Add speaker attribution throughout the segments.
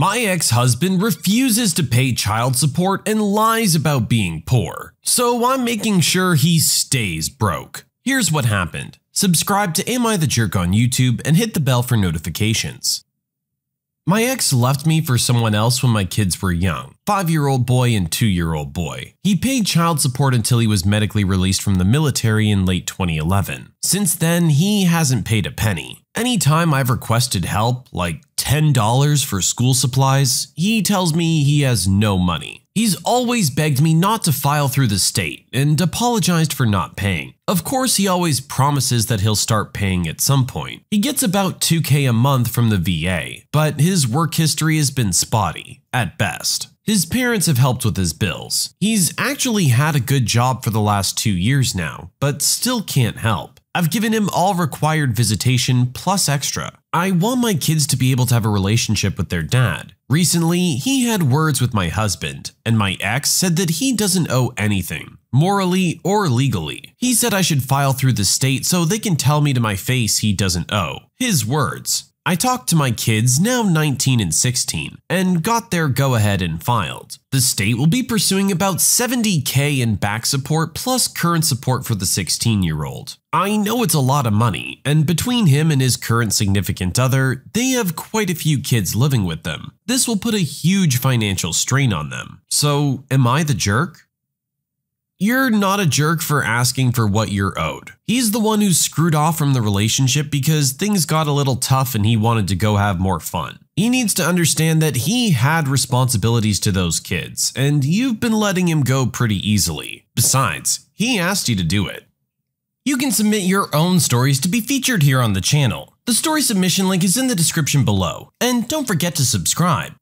Speaker 1: My ex-husband refuses to pay child support and lies about being poor, so I'm making sure he stays broke. Here's what happened. Subscribe to Am I the Jerk on YouTube and hit the bell for notifications. My ex left me for someone else when my kids were young, 5-year-old boy and 2-year-old boy. He paid child support until he was medically released from the military in late 2011. Since then, he hasn't paid a penny. Anytime I've requested help, like $10 for school supplies, he tells me he has no money. He's always begged me not to file through the state and apologized for not paying. Of course, he always promises that he'll start paying at some point. He gets about $2K a month from the VA, but his work history has been spotty, at best. His parents have helped with his bills. He's actually had a good job for the last 2 years now, but still can't help. I've given him all required visitation plus extra. I want my kids to be able to have a relationship with their dad. Recently, he had words with my husband, and my ex said that he doesn't owe anything, morally or legally. He said I should file through the state so they can tell me to my face he doesn't owe. His words. I talked to my kids, now 19 and 16, and got their go-ahead and filed. The state will be pursuing about $70K in back support plus current support for the 16-year-old. I know it's a lot of money, and between him and his current significant other, they have quite a few kids living with them. This will put a huge financial strain on them. So, am I the jerk? You're not a jerk for asking for what you're owed. He's the one who screwed off from the relationship because things got a little tough and he wanted to go have more fun. He needs to understand that he had responsibilities to those kids, and you've been letting him go pretty easily. Besides, he asked you to do it. You can submit your own stories to be featured here on the channel. The story submission link is in the description below, and don't forget to subscribe.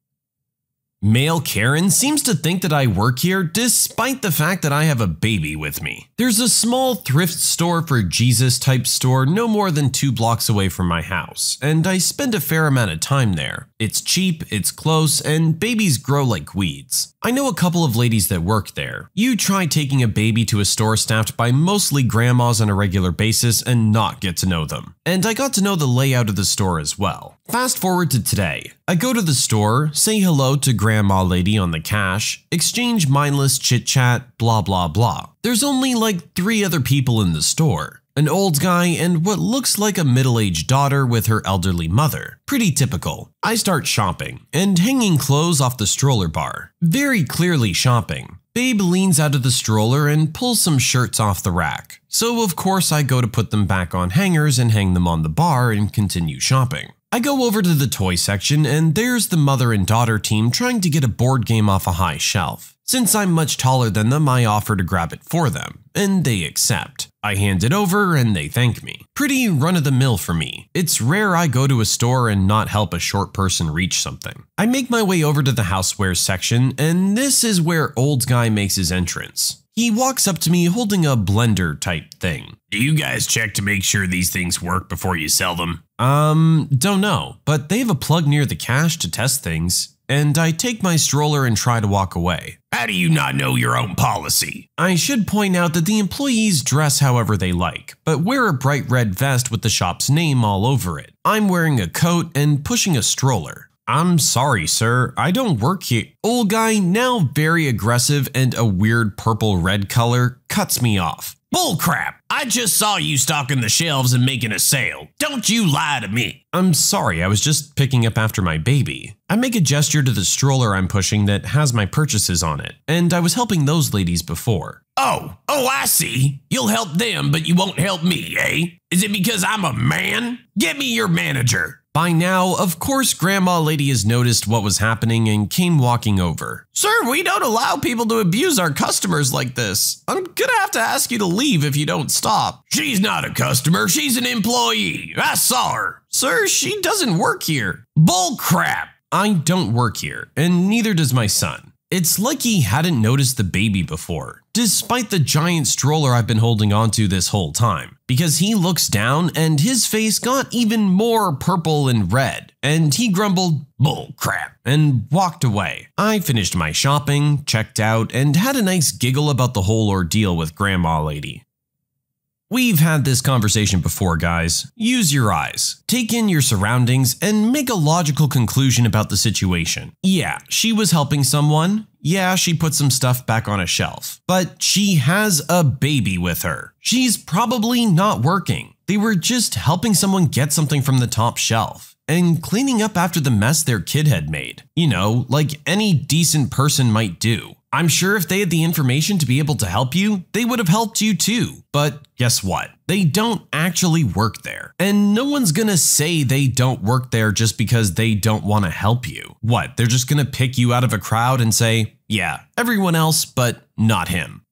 Speaker 1: Male Karen seems to think that I work here despite the fact that I have a baby with me. There's a small thrift store for Jesus type store no more than 2 blocks away from my house, and I spend a fair amount of time there. It's cheap, it's close, and babies grow like weeds. I know a couple of ladies that work there. You try taking a baby to a store staffed by mostly grandmas on a regular basis and not get to know them. And I got to know the layout of the store as well. Fast forward to today. I go to the store, say hello to grandma lady on the cash, exchange mindless chit chat, blah blah blah. There's only like 3 other people in the store. An old guy and what looks like a middle-aged daughter with her elderly mother. Pretty typical. I start shopping and hanging clothes off the stroller bar. Very clearly shopping. Babe leans out of the stroller and pulls some shirts off the rack. So of course I go to put them back on hangers and hang them on the bar and continue shopping. I go over to the toy section and there's the mother and daughter team trying to get a board game off a high shelf. Since I'm much taller than them, I offer to grab it for them, and they accept. I hand it over and they thank me. Pretty run-of-the-mill for me. It's rare I go to a store and not help a short person reach something. I make my way over to the housewares section, and this is where old guy makes his entrance. He walks up to me holding a blender type thing.
Speaker 2: Do you guys check to make sure these things work before you sell them?
Speaker 1: Don't know, but they have a plug near the cash to test things. And I take my stroller and try to walk away.
Speaker 2: How do you not know your own policy?
Speaker 1: I should point out that the employees dress however they like, but wear a bright red vest with the shop's name all over it. I'm wearing a coat and pushing a stroller. I'm sorry, sir, I don't work here. Old guy, now very aggressive and a weird purple-red color, cuts me off.
Speaker 2: Bullcrap! I just saw you stocking the shelves and making a sale. Don't you lie to me.
Speaker 1: I'm sorry, I was just picking up after my baby. I make a gesture to the stroller I'm pushing that has my purchases on it, and I was helping those ladies before.
Speaker 2: Oh, I see. You'll help them, but you won't help me, eh? Is it because I'm a man? Get me your manager.
Speaker 1: By now, of course, Grandma Lady has noticed what was happening and came walking over.
Speaker 3: Sir, we don't allow people to abuse our customers like this. I'm gonna have to ask you to leave if you don't stop.
Speaker 2: She's not a customer, she's an employee. I saw her.
Speaker 3: Sir, she doesn't work here.
Speaker 2: Bull crap.
Speaker 1: I don't work here, and neither does my son. It's like he hadn't noticed the baby before, despite the giant stroller I've been holding onto this whole time, because he looks down and his face got even more purple and red, and he grumbled, "Bull crap," and walked away. I finished my shopping, checked out, and had a nice giggle about the whole ordeal with Grandma Lady. We've had this conversation before, guys. Use your eyes. Take in your surroundings and make a logical conclusion about the situation. Yeah, she was helping someone. Yeah, she put some stuff back on a shelf. But she has a baby with her. She's probably not working. They were just helping someone get something from the top shelf and cleaning up after the mess their kid had made. You know, like any decent person might do. I'm sure if they had the information to be able to help you, they would have helped you too. But guess what? They don't actually work there. And no one's gonna say they don't work there just because they don't want to help you. What, they're just gonna pick you out of a crowd and say, yeah, everyone else, but not him.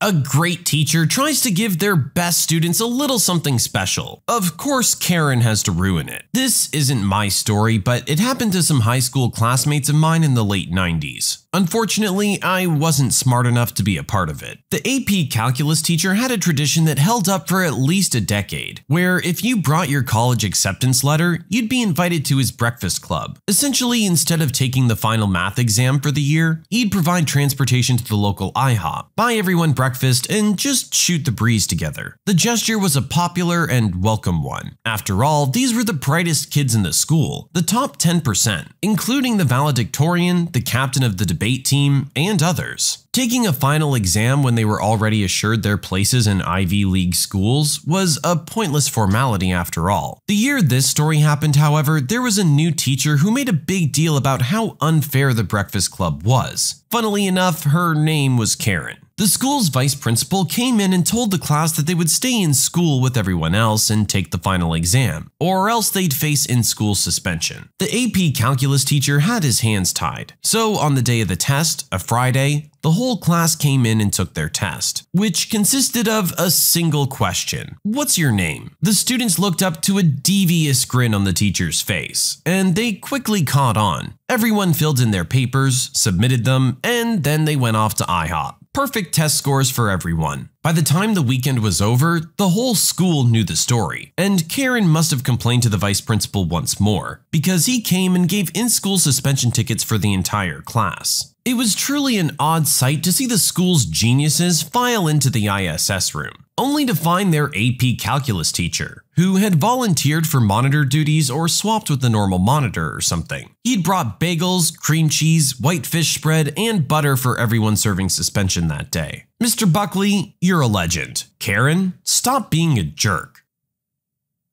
Speaker 1: A great teacher tries to give their best students a little something special. Of course, Karen has to ruin it. This isn't my story, but it happened to some high school classmates of mine in the late 90s. Unfortunately, I wasn't smart enough to be a part of it. The AP calculus teacher had a tradition that held up for at least a decade, where if you brought your college acceptance letter, you'd be invited to his breakfast club. Essentially, instead of taking the final math exam for the year, he'd provide transportation to the local IHOP, buy everyone breakfast, and just shoot the breeze together. The gesture was a popular and welcome one. After all, these were the brightest kids in the school, the top 10%, including the valedictorian, the captain of the debate team, and others. Taking a final exam when they were already assured their places in Ivy League schools was a pointless formality after all. The year this story happened, however, there was a new teacher who made a big deal about how unfair the breakfast club was. Funnily enough, her name was Karen. The school's vice principal came in and told the class that they would stay in school with everyone else and take the final exam, or else they'd face in-school suspension. The AP calculus teacher had his hands tied, so on the day of the test, a Friday, the whole class came in and took their test, which consisted of a single question. What's your name? The students looked up to a devious grin on the teacher's face, and they quickly caught on. Everyone filled in their papers, submitted them, and then they went off to IHOP. Perfect test scores for everyone. By the time the weekend was over, the whole school knew the story, and Karen must have complained to the vice principal once more, because he came and gave in-school suspension tickets for the entire class. It was truly an odd sight to see the school's geniuses file into the ISS room, only to find their AP calculus teacher, who had volunteered for monitor duties or swapped with the normal monitor or something. He'd brought bagels, cream cheese, white fish spread, and butter for everyone serving suspension that day. Mr. Buckley, you're a legend. Karen, stop being a jerk.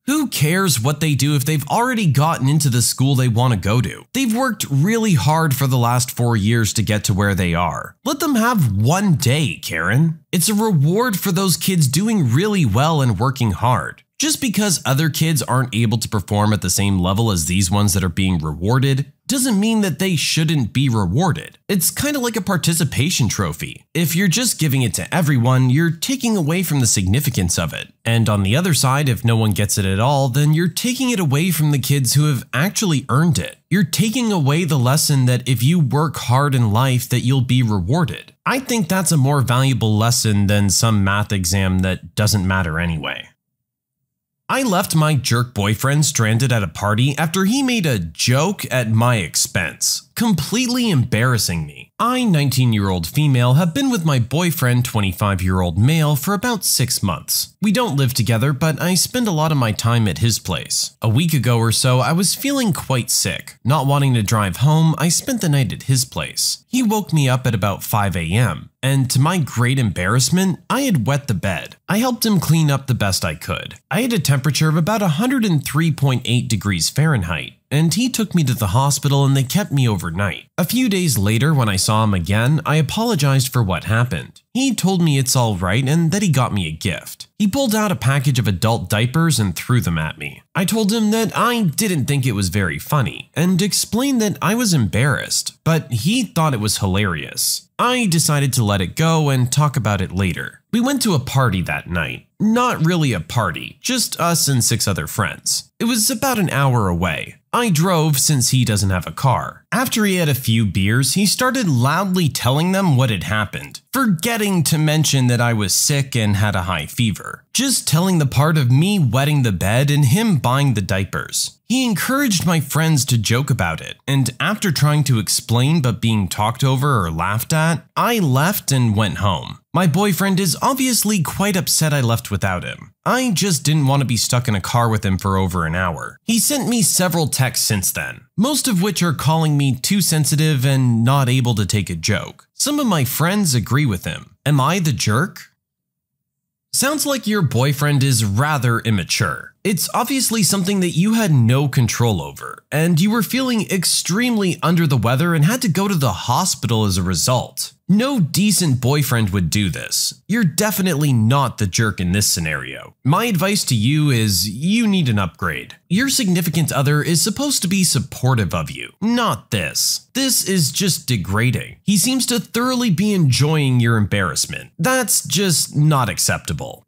Speaker 1: Who cares what they do if they've already gotten into the school they want to go to? They've worked really hard for the last 4 years to get to where they are. Let them have one day, Karen. It's a reward for those kids doing really well and working hard. Just because other kids aren't able to perform at the same level as these ones that are being rewarded doesn't mean that they shouldn't be rewarded. It's kind of like a participation trophy. If you're just giving it to everyone, you're taking away from the significance of it. And on the other side, if no one gets it at all, then you're taking it away from the kids who have actually earned it. You're taking away the lesson that if you work hard in life that you'll be rewarded. I think that's a more valuable lesson than some math exam that doesn't matter anyway. I left my jerk boyfriend stranded at a party after he made a joke at my expense, completely embarrassing me. I, 19-year-old female, have been with my boyfriend, 25-year-old male, for about 6 months. We don't live together, but I spend a lot of my time at his place. A week ago or so, I was feeling quite sick. Not wanting to drive home, I spent the night at his place. He woke me up at about 5 a.m. and to my great embarrassment, I had wet the bed. I helped him clean up the best I could. I had a temperature of about 103.8 degrees Fahrenheit, and he took me to the hospital and they kept me overnight. A few days later, when I saw him again, I apologized for what happened. He told me it's all right and that he got me a gift. He pulled out a package of adult diapers and threw them at me. I told him that I didn't think it was very funny and explained that I was embarrassed, but he thought it was hilarious. I decided to let it go and talk about it later. We went to a party that night. Not really a party, just us and 6 other friends. It was about an hour away. I drove since he doesn't have a car. After he had a few beers, he started loudly telling them what had happened, forgetting to mention that I was sick and had a high fever. Just telling the part of me wetting the bed and him buying the diapers. He encouraged my friends to joke about it, and after trying to explain but being talked over or laughed at, I left and went home. My boyfriend is obviously quite upset I left without him. I just didn't want to be stuck in a car with him for over an hour. He sent me several texts since then, most of which are calling me too sensitive and not able to take a joke. Some of my friends agree with him. Am I the jerk? Sounds like your boyfriend is rather immature. It's obviously something that you had no control over, and you were feeling extremely under the weather and had to go to the hospital as a result. No decent boyfriend would do this. You're definitely not the jerk in this scenario. My advice to you is you need an upgrade. Your significant other is supposed to be supportive of you, not this. This is just degrading. He seems to thoroughly be enjoying your embarrassment. That's just not acceptable.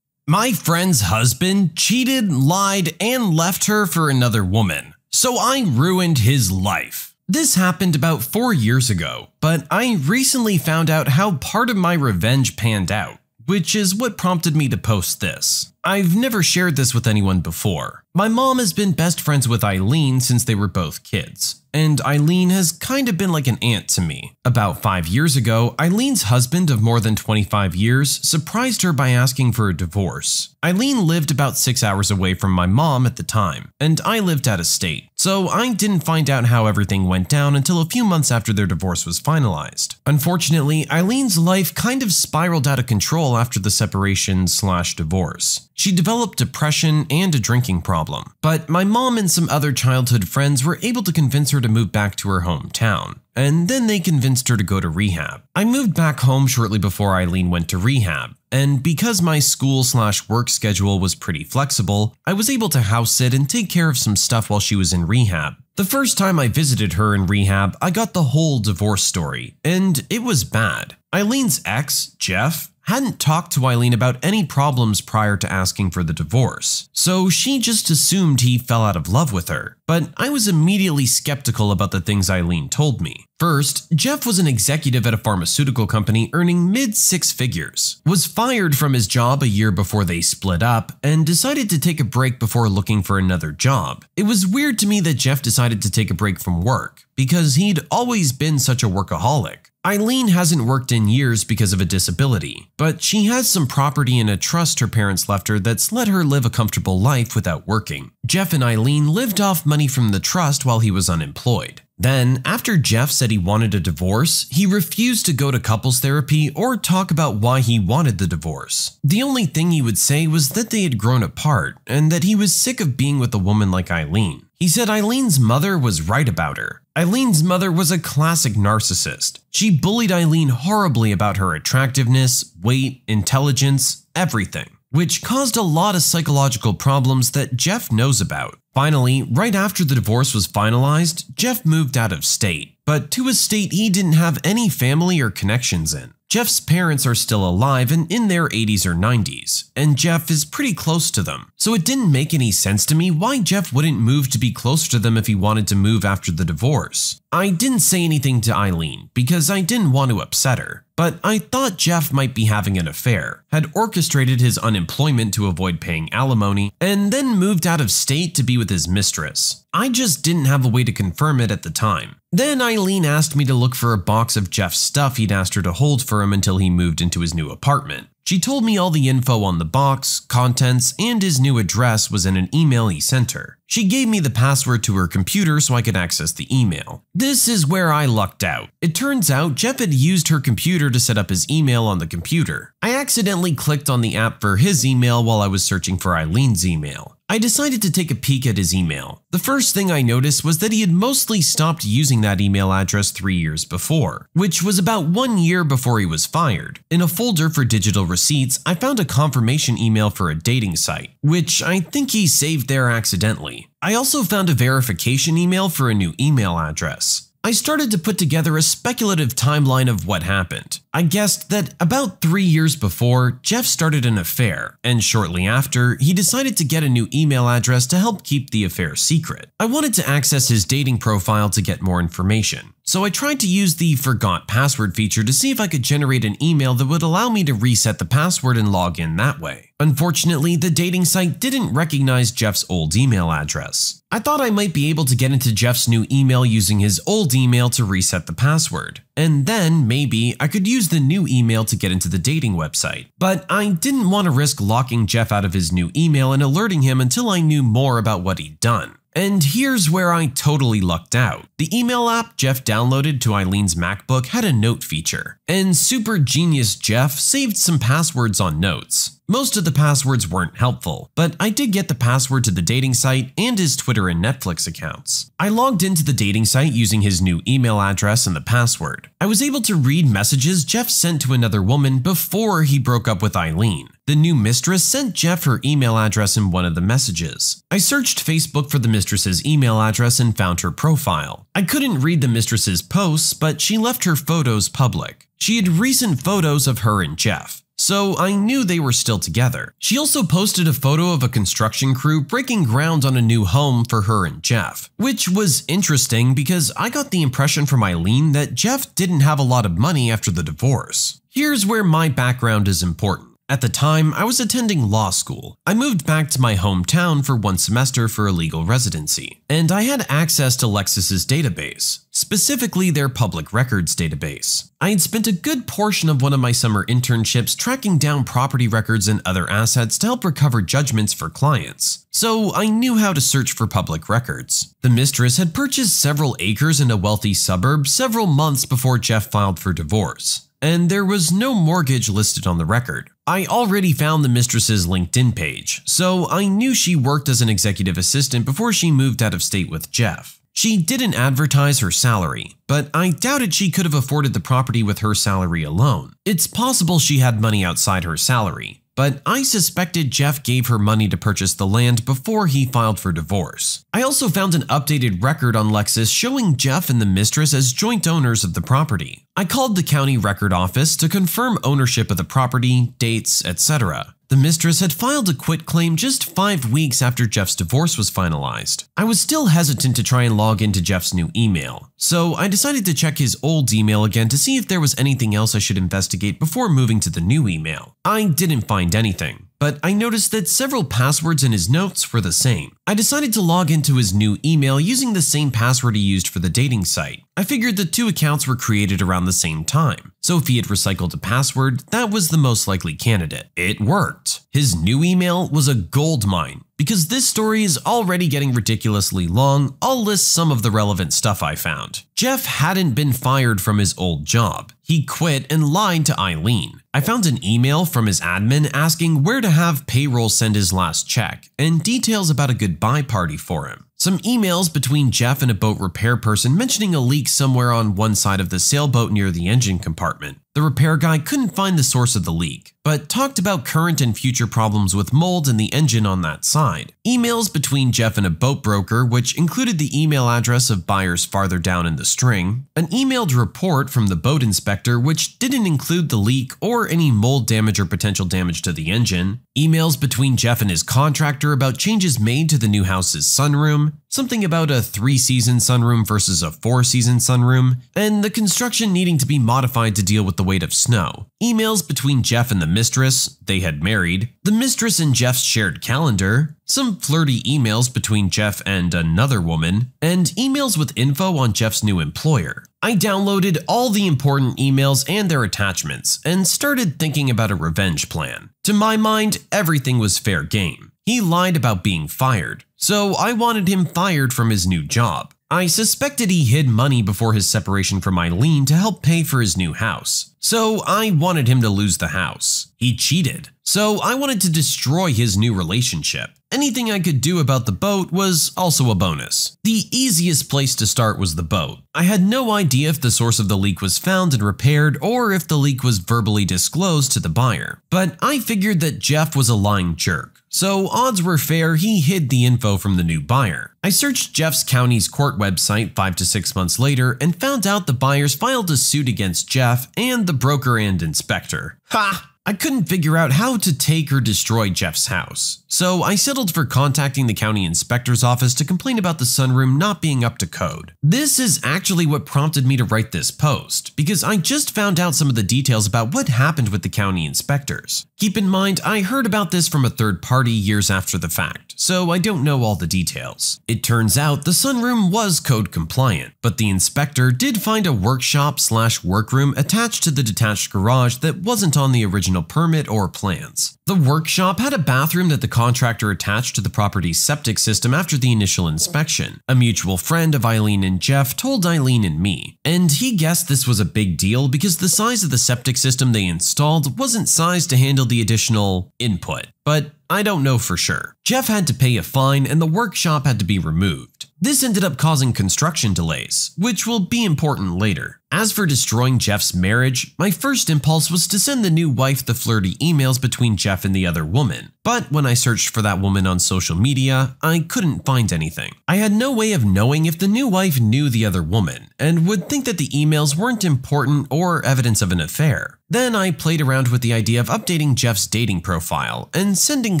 Speaker 1: My friend's husband cheated, lied, and left her for another woman, so I ruined his life. This happened about 4 years ago, but I recently found out how part of my revenge panned out, which is what prompted me to post this. I've never shared this with anyone before. My mom has been best friends with Eileen since they were both kids, and Eileen has kind of been like an aunt to me. About 5 years ago, Eileen's husband of more than 25 years surprised her by asking for a divorce. Eileen lived about 6 hours away from my mom at the time, and I lived out of state, so I didn't find out how everything went down until a few months after their divorce was finalized. Unfortunately, Eileen's life kind of spiraled out of control after the separation/divorce. She developed depression and a drinking problem, but my mom and some other childhood friends were able to convince her to move back to her hometown, and then they convinced her to go to rehab. I moved back home shortly before Eileen went to rehab, and because my school/work schedule was pretty flexible, I was able to house sit and take care of some stuff while she was in rehab. The first time I visited her in rehab, I got the whole divorce story, and it was bad. Eileen's ex, Jeff, hadn't talked to Eileen about any problems prior to asking for the divorce, so she just assumed he fell out of love with her. But I was immediately skeptical about the things Eileen told me. First, Jeff was an executive at a pharmaceutical company earning mid-six figures, was fired from his job a year before they split up, and decided to take a break before looking for another job. It was weird to me that Jeff decided to take a break from work, because he'd always been such a workaholic. Eileen hasn't worked in years because of a disability, but she has some property in a trust her parents left her that's let her live a comfortable life without working. Jeff and Eileen lived off money from the trust while he was unemployed. Then, after Jeff said he wanted a divorce, he refused to go to couples therapy or talk about why he wanted the divorce. The only thing he would say was that they had grown apart and that he was sick of being with a woman like Eileen. He said Eileen's mother was right about her. Eileen's mother was a classic narcissist. She bullied Eileen horribly about her attractiveness, weight, intelligence, everything, which caused a lot of psychological problems that Jeff knows about. Finally, right after the divorce was finalized, Jeff moved out of state, but to a state he didn't have any family or connections in. Jeff's parents are still alive and in their 80s or 90s, and Jeff is pretty close to them. So it didn't make any sense to me why Jeff wouldn't move to be closer to them if he wanted to move after the divorce. I didn't say anything to Eileen because I didn't want to upset her, but I thought Jeff might be having an affair, had orchestrated his unemployment to avoid paying alimony, and then moved out of state to be with his mistress. I just didn't have a way to confirm it at the time. Then Eileen asked me to look for a box of Jeff's stuff he'd asked her to hold for him until he moved into his new apartment. She told me all the info on the box, contents, and his new address was in an email he sent her. She gave me the password to her computer so I could access the email. This is where I lucked out. It turns out Jeff had used her computer to set up his email on the computer. I accidentally clicked on the app for his email while I was searching for Eileen's email. I decided to take a peek at his email. The first thing I noticed was that he had mostly stopped using that email address 3 years before, which was about 1 year before he was fired. In a folder for digital receipts, I found a confirmation email for a dating site, which I think he saved there accidentally. I also found a verification email for a new email address. I started to put together a speculative timeline of what happened. I guessed that about 3 years before, Jeff started an affair, and shortly after, he decided to get a new email address to help keep the affair secret. I wanted to access his dating profile to get more information, So I tried to use the forgot password feature to see if I could generate an email that would allow me to reset the password and log in that way. Unfortunately, the dating site didn't recognize Jeff's old email address. I thought I might be able to get into Jeff's new email using his old email to reset the password, and then maybe I could use the new email to get into the dating website. But I didn't want to risk locking Jeff out of his new email and alerting him until I knew more about what he'd done. And here's where I totally lucked out. The email app Jeff downloaded to Eileen's MacBook had a note feature, and super genius Jeff saved some passwords on notes. Most of the passwords weren't helpful, but I did get the password to the dating site and his Twitter and Netflix accounts. I logged into the dating site using his new email address and the password. I was able to read messages Jeff sent to another woman before he broke up with Eileen. The new mistress sent Jeff her email address in one of the messages. I searched Facebook for the mistress's email address and found her profile. I couldn't read the mistress's posts, but she left her photos public. She had recent photos of her and Jeff, so I knew they were still together. She also posted a photo of a construction crew breaking ground on a new home for her and Jeff, which was interesting because I got the impression from Eileen that Jeff didn't have a lot of money after the divorce. Here's where my background is important. At the time, I was attending law school. I moved back to my hometown for one semester for a legal residency, and I had access to Lexis's database, specifically their public records database. I had spent a good portion of one of my summer internships tracking down property records and other assets to help recover judgments for clients, so I knew how to search for public records. The mistress had purchased several acres in a wealthy suburb several months before Jeff filed for divorce, and there was no mortgage listed on the record. I already found the mistress's LinkedIn page, so I knew she worked as an executive assistant before she moved out of state with Jeff. She didn't advertise her salary, but I doubted she could have afforded the property with her salary alone. It's possible she had money outside her salary, but I suspected Jeff gave her money to purchase the land before he filed for divorce. I also found an updated record on Lexis showing Jeff and the mistress as joint owners of the property. I called the county record office to confirm ownership of the property, dates, etc. The mistress had filed a quitclaim just 5 weeks after Jeff's divorce was finalized. I was still hesitant to try and log into Jeff's new email, so I decided to check his old email again to see if there was anything else I should investigate before moving to the new email. I didn't find anything, but I noticed that several passwords in his notes were the same. I decided to log into his new email using the same password he used for the dating site. I figured the two accounts were created around the same time, so if he had recycled a password, that was the most likely candidate. It worked. His new email was a goldmine. Because this story is already getting ridiculously long, I'll list some of the relevant stuff I found. Jeff hadn't been fired from his old job. He quit and lied to Eileen. I found an email from his admin asking where to have payroll send his last check, and details about a goodbye party for him. Some emails between Jeff and a boat repair person mentioning a leak somewhere on one side of the sailboat near the engine compartment. The repair guy couldn't find the source of the leak, but talked about current and future problems with mold in the engine on that side. Emails between Jeff and a boat broker, which included the email address of buyers farther down in the string. An emailed report from the boat inspector, which didn't include the leak or any mold damage or potential damage to the engine. Emails between Jeff and his contractor about changes made to the new house's sunroom. Something about a 3-season sunroom versus a 4-season sunroom, and the construction needing to be modified to deal with the weight of snow. Emails between Jeff and the mistress, they had married, the mistress and Jeff's shared calendar, some flirty emails between Jeff and another woman, and emails with info on Jeff's new employer. I downloaded all the important emails and their attachments, and started thinking about a revenge plan. To my mind, everything was fair game. He lied about being fired, so I wanted him fired from his new job. I suspected he hid money before his separation from Eileen to help pay for his new house, so I wanted him to lose the house. He cheated, so I wanted to destroy his new relationship. Anything I could do about the boat was also a bonus. The easiest place to start was the boat. I had no idea if the source of the leak was found and repaired or if the leak was verbally disclosed to the buyer, but I figured that Jeff was a lying jerk, so odds were fair he hid the info from the new buyer. I searched Jeff's county's court website 5 to 6 months later and found out the buyers filed a suit against Jeff and the broker and inspector. Ha! I couldn't figure out how to take or destroy Jeff's house, so I settled for contacting the county inspector's office to complain about the sunroom not being up to code. This is actually what prompted me to write this post, because I just found out some of the details about what happened with the county inspectors. Keep in mind, I heard about this from a third party years after the fact, so I don't know all the details. It turns out the sunroom was code compliant, but the inspector did find a workshop/workroom attached to the detached garage that wasn't on the original permit or plans. The workshop had a bathroom that the contractor attached to the property's septic system after the initial inspection. A mutual friend of Eileen and Jeff told Eileen and me, and he guessed this was a big deal because the size of the septic system they installed wasn't sized to handle the additional input, but I don't know for sure. Jeff had to pay a fine and the workshop had to be removed. This ended up causing construction delays, which will be important later. As for destroying Jeff's marriage, my first impulse was to send the new wife the flirty emails between Jeff and the other woman. But when I searched for that woman on social media, I couldn't find anything. I had no way of knowing if the new wife knew the other woman, and would think that the emails weren't important or evidence of an affair. Then I played around with the idea of updating Jeff's dating profile and sending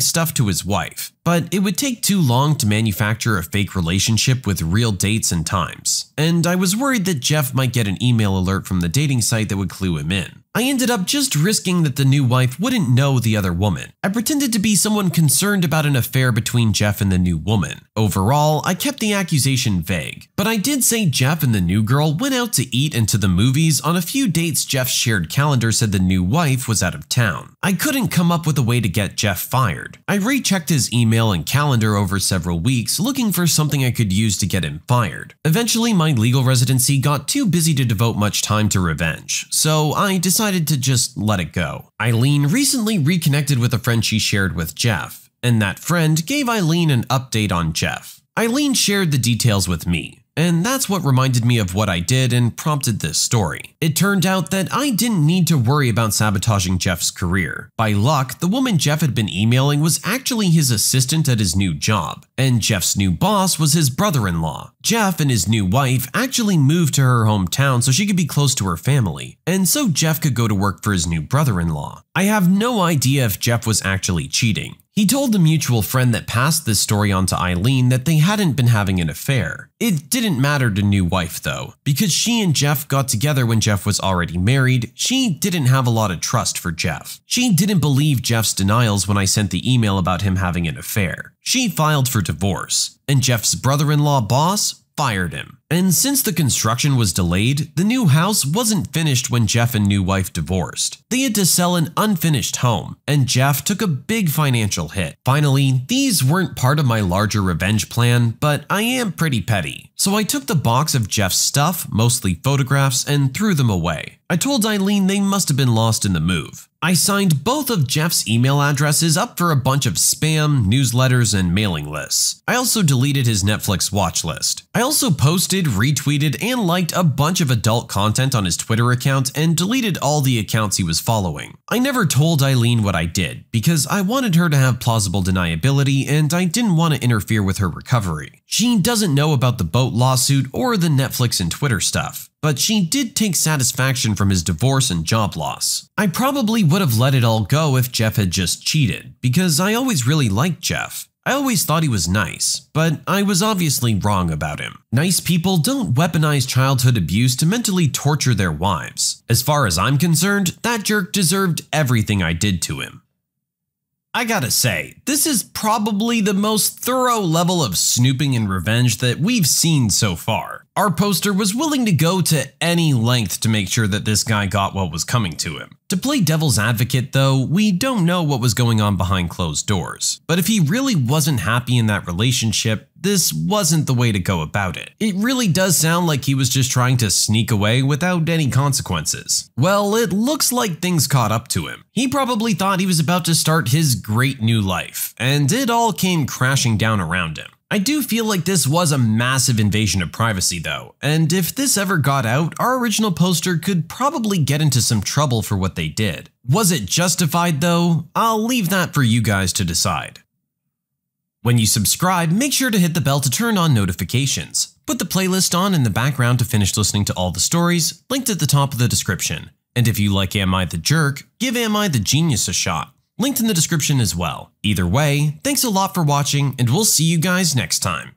Speaker 1: stuff to his wife, but it would take too long to manufacture a fake relationship with real dates and times, and I was worried that Jeff might get an email alert from the dating site that would clue him in. I ended up just risking that the new wife wouldn't know the other woman. I pretended to be someone concerned about an affair between Jeff and the new woman. Overall, I kept the accusation vague, but I did say Jeff and the new girl went out to eat and to the movies on a few dates. Jeff's shared calendar said the new wife was out of town. I couldn't come up with a way to get Jeff fired. I rechecked his email and calendar over several weeks looking for something I could use to get him fired. Eventually, my legal residency got too busy to devote much time to revenge, so I decided to just let it go. Eileen recently reconnected with a friend she shared with Jeff, and that friend gave Eileen an update on Jeff. Eileen shared the details with me, and that's what reminded me of what I did and prompted this story. It turned out that I didn't need to worry about sabotaging Jeff's career. By luck, the woman Jeff had been emailing was actually his assistant at his new job, and Jeff's new boss was his brother-in-law. Jeff and his new wife actually moved to her hometown so she could be close to her family, and so Jeff could go to work for his new brother-in-law. I have no idea if Jeff was actually cheating. He told the mutual friend that passed this story on to Eileen that they hadn't been having an affair. It didn't matter to new wife though, because she and Jeff got together when Jeff was already married. She didn't have a lot of trust for Jeff. She didn't believe Jeff's denials when I sent the email about him having an affair. She filed for divorce, and Jeff's brother-in-law boss fired him. And since the construction was delayed, the new house wasn't finished when Jeff and new wife divorced. They had to sell an unfinished home, and Jeff took a big financial hit. Finally, these weren't part of my larger revenge plan, but I am pretty petty. So I took the box of Jeff's stuff, mostly photographs, and threw them away. I told Eileen they must have been lost in the move. I signed both of Jeff's email addresses up for a bunch of spam, newsletters, and mailing lists. I also deleted his Netflix watch list. I also posted, retweeted, and liked a bunch of adult content on his Twitter account and deleted all the accounts he was following. I never told Eileen what I did because I wanted her to have plausible deniability and I didn't want to interfere with her recovery. She doesn't know about the boat lawsuit or the Netflix and Twitter stuff, but she did take satisfaction from his divorce and job loss. I probably would have let it all go if Jeff had just cheated, because I always really liked Jeff. I always thought he was nice, but I was obviously wrong about him. Nice people don't weaponize childhood abuse to mentally torture their wives. As far as I'm concerned, that jerk deserved everything I did to him. I gotta say, this is probably the most thorough level of snooping and revenge that we've seen so far. Our poster was willing to go to any length to make sure that this guy got what was coming to him. To play devil's advocate though, we don't know what was going on behind closed doors. But if he really wasn't happy in that relationship, this wasn't the way to go about it. It really does sound like he was just trying to sneak away without any consequences. Well, it looks like things caught up to him. He probably thought he was about to start his great new life, and it all came crashing down around him. I do feel like this was a massive invasion of privacy though, and if this ever got out, our original poster could probably get into some trouble for what they did. Was it justified though? I'll leave that for you guys to decide. When you subscribe, make sure to hit the bell to turn on notifications. Put the playlist on in the background to finish listening to all the stories, linked at the top of the description. And if you like Am I the Jerk, give Am I the Genius a shot. Linked in the description as well. Either way, thanks a lot for watching, and we'll see you guys next time.